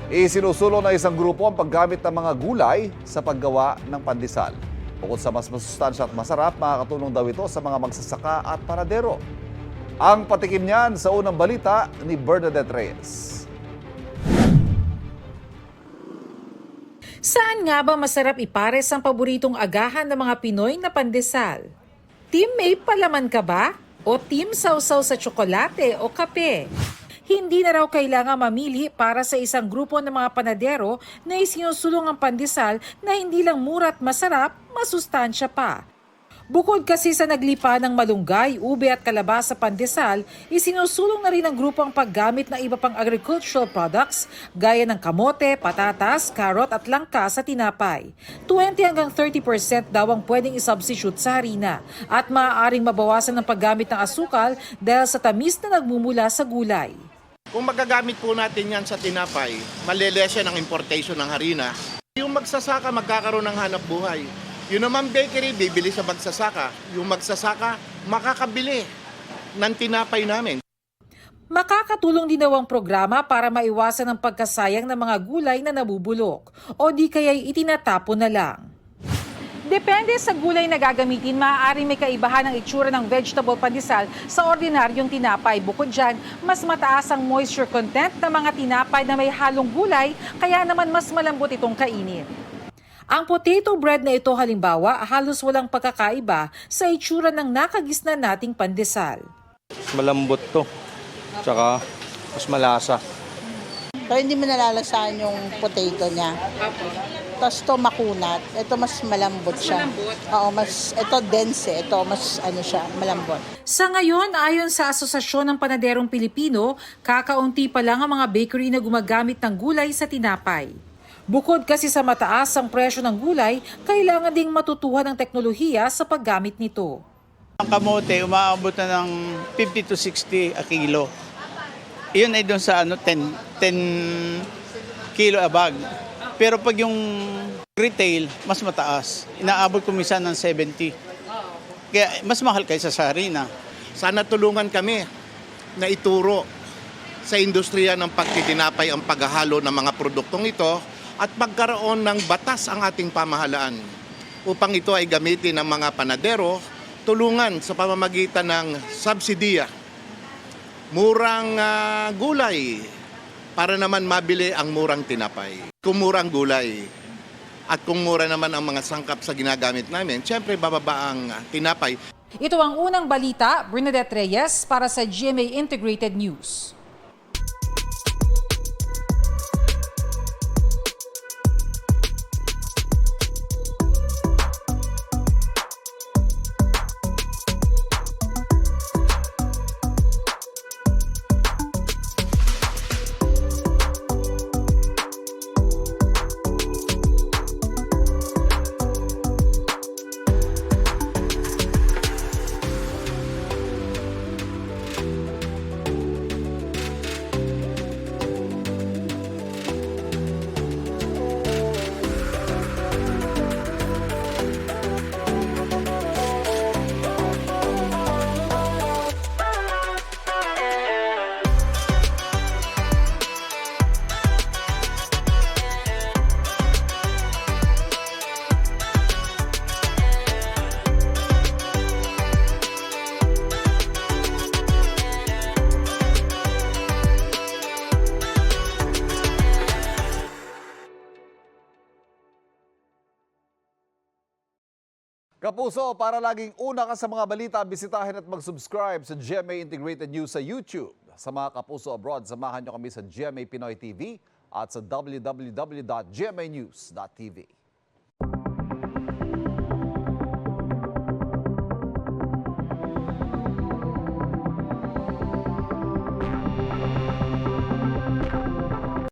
Isinusulong ng isang grupo ang paggamit ng mga gulay sa paggawa ng pandesal. Bukod sa mas masustansya at masarap, makakatulong daw ito sa mga magsasaka at paradero. Ang patikim niyan sa unang balita ni Bernadette Reyes. Saan nga ba masarap ipares ang paboritong agahan ng mga Pinoy na pandesal? Team may palaman ka ba? O team sausaw sa tsokolate o kape? Hindi na raw kailangan mamili para sa isang grupo ng mga panadero na isinusulong ang pandesal na hindi lang mura at masarap, masustansya pa. Bukod kasi sa naglipa ng malunggay, ube at kalabasa sa pandesal, isinusulong na rin ng grupo ang paggamit ng iba pang agricultural products gaya ng kamote, patatas, carrot at langka sa tinapay. 20 hanggang 30% daw ang pwedeng isubstitute sa harina at maaaring mabawasan ng paggamit ng asukal dahil sa tamis na nagmumula sa gulay. Kung magagamit po natin yan sa tinapay, malilesen ang importation ng harina. Yung magsasaka magkakaroon ng hanap buhay. Yung naman bakery, bibili sa magsasaka. Yung magsasaka, makakabili ng tinapay namin. Makakatulong din daw ang programa para maiwasan ang pagkasayang ng mga gulay na nabubulok o di kaya'y itinatapon na lang. Depende sa gulay na gagamitin, maaaring may kaibahan ang itsura ng vegetable pandesal sa ordinaryong tinapay. Bukod dyan, mas mataas ang moisture content ng mga tinapay na may halong gulay, kaya naman mas malambot itong kainin. Ang potato bread na ito halimbawa, halos walang pagkakaiba sa itsura ng nakagisnan nating pandesal. Malambot to, tsaka mas malasa. Pero hindi mo nalalasahan yung potato niya. Tapos ito makunat. Ito mas malambot siya. Oo, ito dense. Ito mas malambot. Sa ngayon, ayon sa Asosasyon ng Panaderong Pilipino, kakaunti pa lang ang mga bakery na gumagamit ng gulay sa tinapay. Bukod kasi sa mataas ang presyo ng gulay, kailangan ding matutuhan ng teknolohiya sa paggamit nito. Ang kamote, umaabot na ng 50 to 60 a kilo. Iyon ay doon sa 10 kilo a bag. Pero pag yung retail, mas mataas. Inaabot ko minsan ng 70. Kaya mas mahal kaysa sa harina. Sana tulungan kami na ituro sa industriya ng pagtitinapay ang paghahalo ng mga produktong ito at magkaroon ng batas ang ating pamahalaan upang ito ay gamitin ng mga panadero, tulungan sa pamamagitan ng subsidiya, murang gulay para naman mabili ang murang tinapay. Kung murang gulay at kung mura naman ang mga sangkap sa ginagamit namin, siyempre bababa ang tinapay. Ito ang unang balita, Bernadette Reyes para sa GMA Integrated News. Kapuso, para laging una ka sa mga balita, bisitahin at mag-subscribe sa GMA Integrated News sa YouTube. Sa mga kapuso abroad, samahan nyo kami sa GMA Pinoy TV at sa www.gmanews.tv.